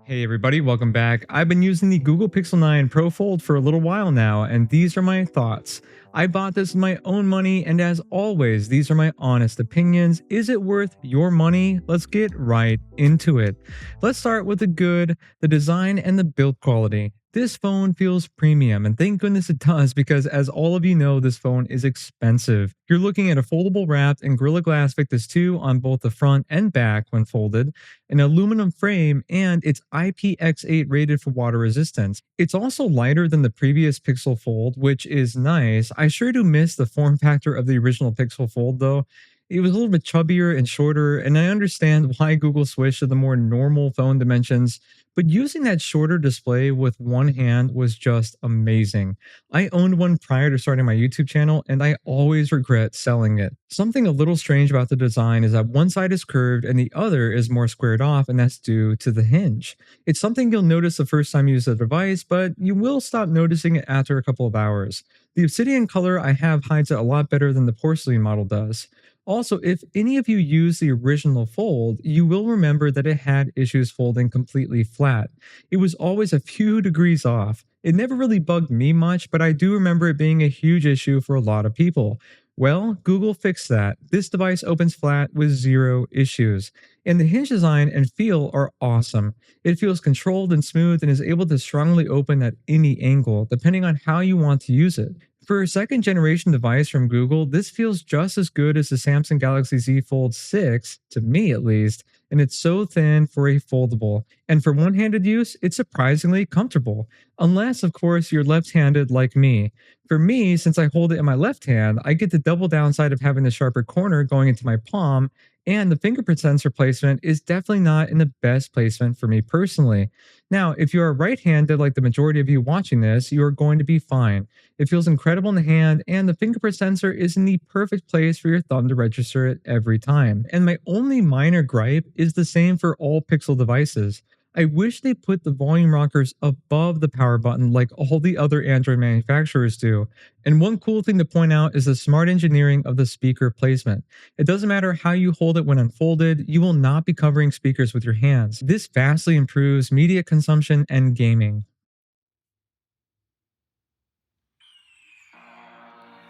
Hey everybody, welcome back. I've been using the Google Pixel 9 Pro Fold for a little while now, and these are my thoughts. I bought this with my own money, and as always, these are my honest opinions. Is it worth your money? Let's get right into it. Let's start with the good, the design, and the build quality. This phone feels premium, and thank goodness it does because, as all of you know, this phone is expensive. You're looking at a foldable wrapped in Gorilla Glass Victus 2 on both the front and back when folded, an aluminum frame, and it's IPX8 rated for water resistance. It's also lighter than the previous Pixel Fold, which is nice. I sure do miss the form factor of the original Pixel Fold though. It was a little bit chubbier and shorter, and I understand why Google switched to the more normal phone dimensions, but using that shorter display with one hand was just amazing. I owned one prior to starting my YouTube channel, and I always regret selling it. Something a little strange about the design is that one side is curved and the other is more squared off, and that's due to the hinge. It's something you'll notice the first time you use the device, but you will stop noticing it after a couple of hours. The obsidian color I have hides it a lot better than the porcelain model does. Also, if any of you use the original Fold, you will remember that it had issues folding completely flat. It was always a few degrees off. It never really bugged me much, but I do remember it being a huge issue for a lot of people. Well, Google fixed that. This device opens flat with zero issues. And the hinge design and feel are awesome. It feels controlled and smooth and is able to strongly open at any angle, depending on how you want to use it. For a second generation device from Google, this feels just as good as the Samsung Galaxy Z Fold 6, to me at least, and it's so thin for a foldable. And for one handed use, it's surprisingly comfortable. Unless, of course, you're left handed like me. For me, since I hold it in my left hand, I get the double downside of having the sharper corner going into my palm, and the fingerprint sensor placement is definitely not in the best placement for me personally. Now, if you are right handed like the majority of you watching this, you are going to be fine. It feels incredible in the hand, and the fingerprint sensor is in the perfect place for your thumb to register it every time. And my only minor gripe is the same for all Pixel devices. I wish they put the volume rockers above the power button like all the other Android manufacturers do. And one cool thing to point out is the smart engineering of the speaker placement. It doesn't matter how you hold it when unfolded, you will not be covering speakers with your hands. This vastly improves media consumption and gaming.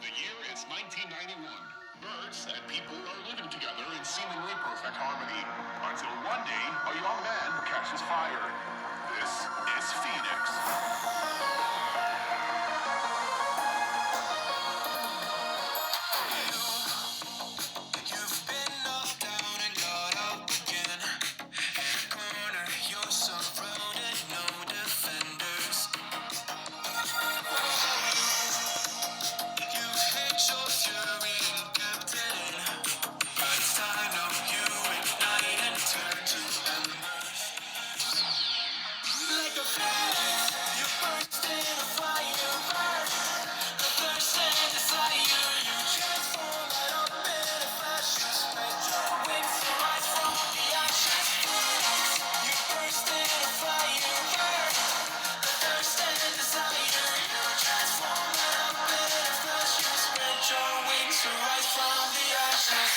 The year is 1991. Birds and people are living together in seemingly perfect harmony. Until one day, a young man catches fire. This is Phoenix. You've been knocked down and got up again. Corner, you're surrounded, no defenders. You've hit your fury and kept it in. But it's time now you ignite and turn to embers. Like a phoenix, you burst in a fire burn. The thirst and desire, you transform right up in a flash. You spread your wings to rise from the ashes. Phoenix, you burst in a fire burn. The thirst and desire, you transform right up in a flash. You spread your wings to rise from the ashes.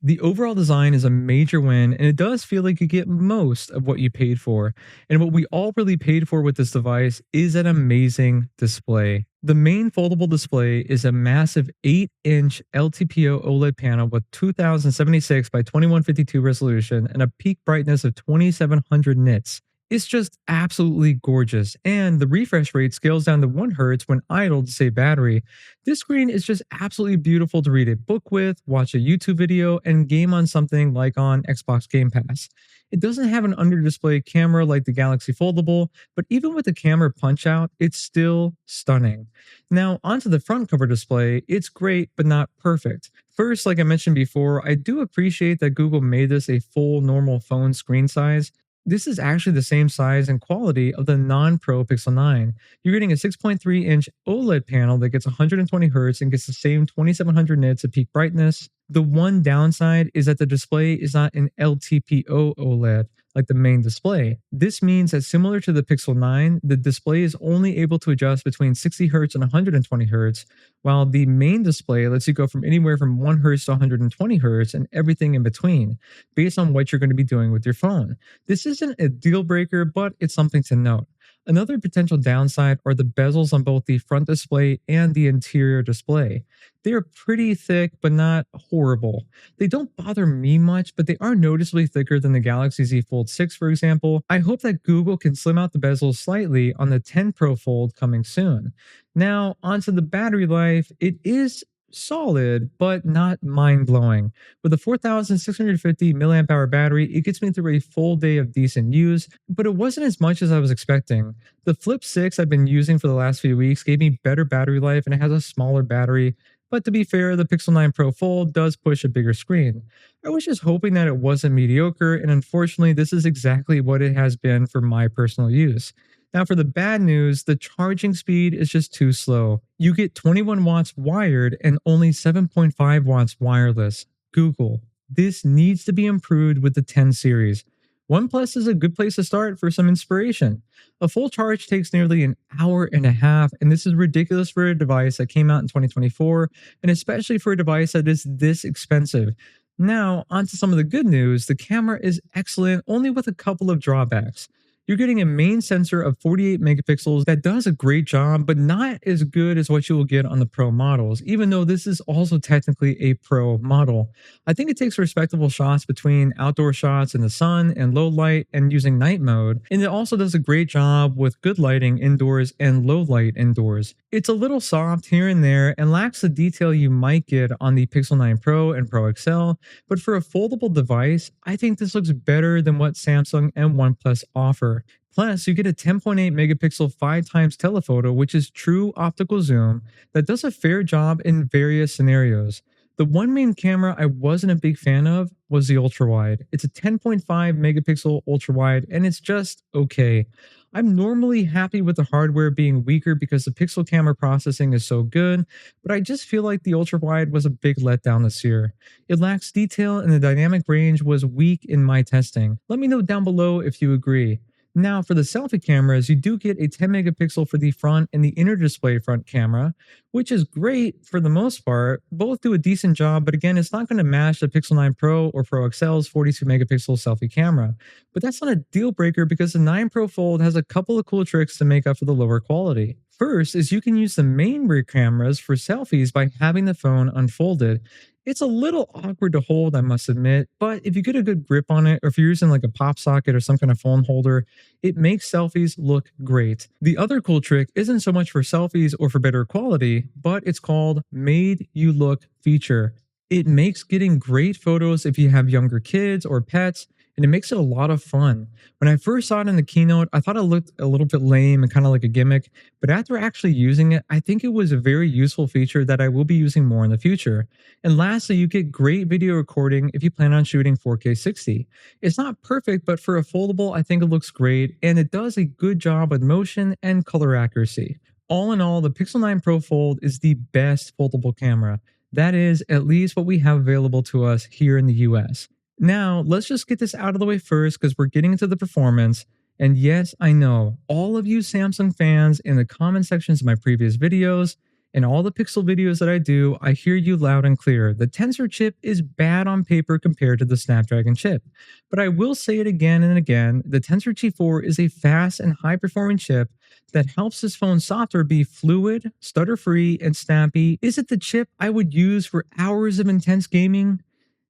The overall design is a major win, and it does feel like you get most of what you paid for. And what we all really paid for with this device is an amazing display. The main foldable display is a massive 8-inch LTPO OLED panel with 2076 by 2152 resolution and a peak brightness of 2700 nits. It's just absolutely gorgeous, and the refresh rate scales down to 1 Hz when idle to save battery. This screen is just absolutely beautiful to read a book with, watch a YouTube video, and game on something like on Xbox Game Pass. It doesn't have an under display camera like the Galaxy Foldable, but even with the camera punch out, it's still stunning. Now, onto the front cover display, it's great but not perfect. First, like I mentioned before, I do appreciate that Google made this a full normal phone screen size. This is actually the same size and quality of the non-Pro Pixel 9. You're getting a 6.3-inch OLED panel that gets 120 Hz and gets the same 2700 nits of peak brightness. The one downside is that the display is not an LTPO OLED. like the main display. This means that similar to the Pixel 9, the display is only able to adjust between 60 Hz and 120 Hz, while the main display lets you go from anywhere from 1 Hz to 120 Hz and everything in between, based on what you're going to be doing with your phone. This isn't a deal breaker, but it's something to note. Another potential downside are the bezels on both the front display and the interior display. They are pretty thick, but not horrible. They don't bother me much, but they are noticeably thicker than the Galaxy Z Fold 6, for example. I hope that Google can slim out the bezels slightly on the 10 Pro Fold coming soon. Now, onto the battery life, it is solid, but not mind blowing. With a 4,650 milliamp hour battery, it gets me through a full day of decent use, but it wasn't as much as I was expecting. The Flip 6 I've been using for the last few weeks gave me better battery life and it has a smaller battery. But to be fair, the Pixel 9 Pro Fold does push a bigger screen. I was just hoping that it wasn't mediocre, and unfortunately, this is exactly what it has been for my personal use. Now, for the bad news, the charging speed is just too slow. You get 21 watts wired and only 7.5 watts wireless. Google, this needs to be improved with the 10 series. OnePlus is a good place to start for some inspiration. A full charge takes nearly an hour and a half, and this is ridiculous for a device that came out in 2024, and especially for a device that is this expensive. Now, onto some of the good news. The camera is excellent, only with a couple of drawbacks. You're getting a main sensor of 48 megapixels that does a great job, but not as good as what you will get on the Pro models, even though this is also technically a Pro model. I think it takes respectable shots between outdoor shots in the sun and low light and using night mode, and it also does a great job with good lighting indoors and low light indoors. It's a little soft here and there and lacks the detail you might get on the Pixel 9 Pro and Pro XL, but for a foldable device, I think this looks better than what Samsung and OnePlus offer. Plus, you get a 10.8 megapixel 5 times telephoto, which is true optical zoom that does a fair job in various scenarios. The one main camera I wasn't a big fan of was the ultra wide. It's a 10.5 megapixel ultra wide and it's just okay. I'm normally happy with the hardware being weaker because the pixel camera processing is so good, but I just feel like the ultra wide was a big letdown this year. It lacks detail and the dynamic range was weak in my testing. Let me know down below if you agree. Now, for the selfie cameras, you do get a 10 megapixel for the front and the inner display front camera, which is great for the most part. Both do a decent job, but again, it's not going to match the Pixel 9 Pro or Pro XL's 42 megapixel selfie camera. But that's not a deal breaker because the 9 Pro Fold has a couple of cool tricks to make up for the lower quality. First is you can use the main rear cameras for selfies by having the phone unfolded. It's a little awkward to hold, I must admit, but if you get a good grip on it, or if you're using like a pop socket or some kind of phone holder, it makes selfies look great. The other cool trick isn't so much for selfies or for better quality, but it's called Made You Look feature. It makes getting great photos if you have younger kids or pets, and it makes it a lot of fun. When I first saw it in the keynote, I thought it looked a little bit lame and kind of like a gimmick, but after actually using it, I think it was a very useful feature that I will be using more in the future. And lastly, you get great video recording if you plan on shooting 4K 60. It's not perfect, but for a foldable, I think it looks great, and it does a good job with motion and color accuracy. All in all, the Pixel 9 Pro Fold is the best foldable camera. That is at least what we have available to us here in the US. Now, let's just get this out of the way first because we're getting into the performance. And yes, I know, all of you Samsung fans in the comment sections of my previous videos and all the Pixel videos that I do, I hear you loud and clear. The Tensor chip is bad on paper compared to the Snapdragon chip. But I will say it again and again, the Tensor G4 is a fast and high-performing chip that helps this phone's software be fluid, stutter-free, and snappy. Is it the chip I would use for hours of intense gaming?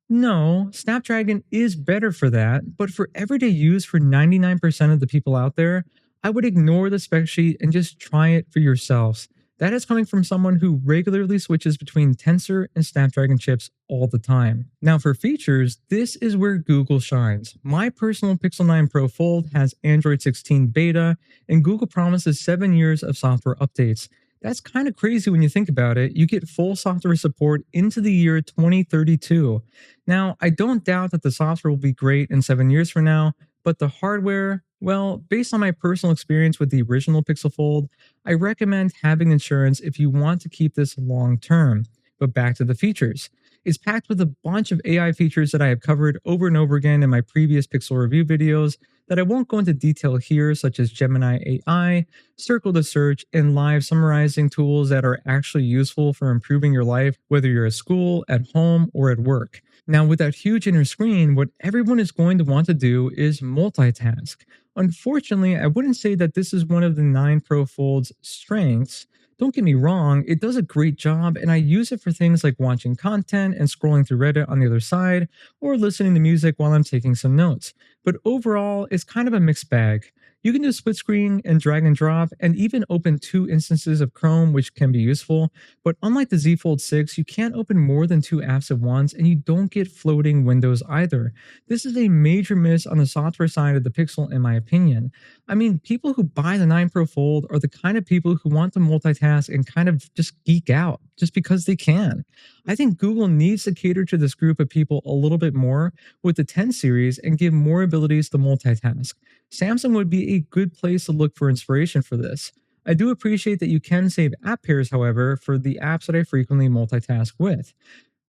No, Snapdragon is better for that, but for everyday use for 99% of the people out there, I would ignore the spec sheet and just try it for yourselves. That is coming from someone who regularly switches between Tensor and Snapdragon chips all the time. Now for features, this is where Google shines. My personal Pixel 9 Pro Fold has Android 16 beta, and Google promises 7 years of software updates. That's kind of crazy when you think about it. You get full software support into the year 2032. Now, I don't doubt that the software will be great in 7 years from now, but the hardware, well, based on my personal experience with the original Pixel Fold, I recommend having insurance if you want to keep this long term. But back to the features. It's packed with a bunch of AI features that I have covered over and over again in my previous Pixel review videos that I won't go into detail here, such as Gemini AI, Circle to Search, and live summarizing tools that are actually useful for improving your life, whether you're at school, at home, or at work. Now, with that huge inner screen, what everyone is going to want to do is multitask. Unfortunately, I wouldn't say that this is one of the 9 Pro Fold's strengths. Don't get me wrong, it does a great job, and I use it for things like watching content and scrolling through Reddit on the other side, or listening to music while I'm taking some notes. But overall, it's kind of a mixed bag. You can do split screen and drag and drop, and even open 2 instances of Chrome, which can be useful. But unlike the Z Fold 6, you can't open more than 2 apps at once, and you don't get floating windows either. This is a major miss on the software side of the Pixel, in my opinion. I mean, people who buy the 9 Pro Fold are the kind of people who want to multitask and kind of just geek out just because they can. I think Google needs to cater to this group of people a little bit more with the 10 series and give more abilities to multitask. Samsung would be a good place to look for inspiration for this. I do appreciate that you can save app pairs, however, for the apps that I frequently multitask with.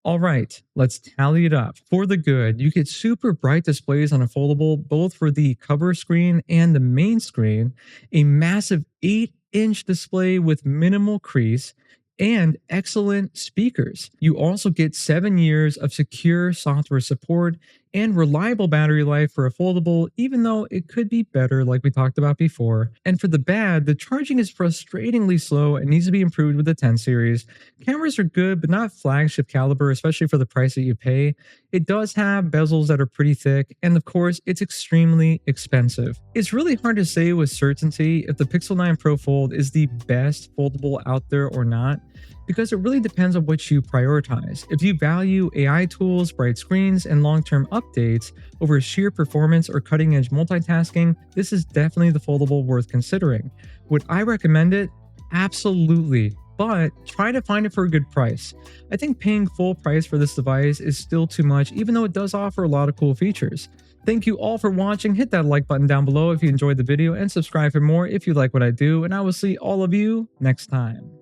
All right, let's tally it up. For the good, you get super bright displays on a foldable, both for the cover screen and the main screen, a massive 8-inch display with minimal crease, and excellent speakers. You also get 7 years of secure software support and reliable battery life for a foldable, even though it could be better, like we talked about before. And for the bad, the charging is frustratingly slow and needs to be improved with the 10 series. Cameras are good, but not flagship caliber, especially for the price that you pay. It does have bezels that are pretty thick, and of course, it's extremely expensive. It's really hard to say with certainty if the Pixel 9 Pro Fold is the best foldable out there or not, because it really depends on what you prioritize. If you value AI tools, bright screens, and long-term updates over sheer performance or cutting-edge multitasking, this is definitely the foldable worth considering. Would I recommend it? Absolutely. But try to find it for a good price. I think paying full price for this device is still too much, even though it does offer a lot of cool features. Thank you all for watching. Hit that like button down below if you enjoyed the video, and subscribe for more if you like what I do, and I will see all of you next time.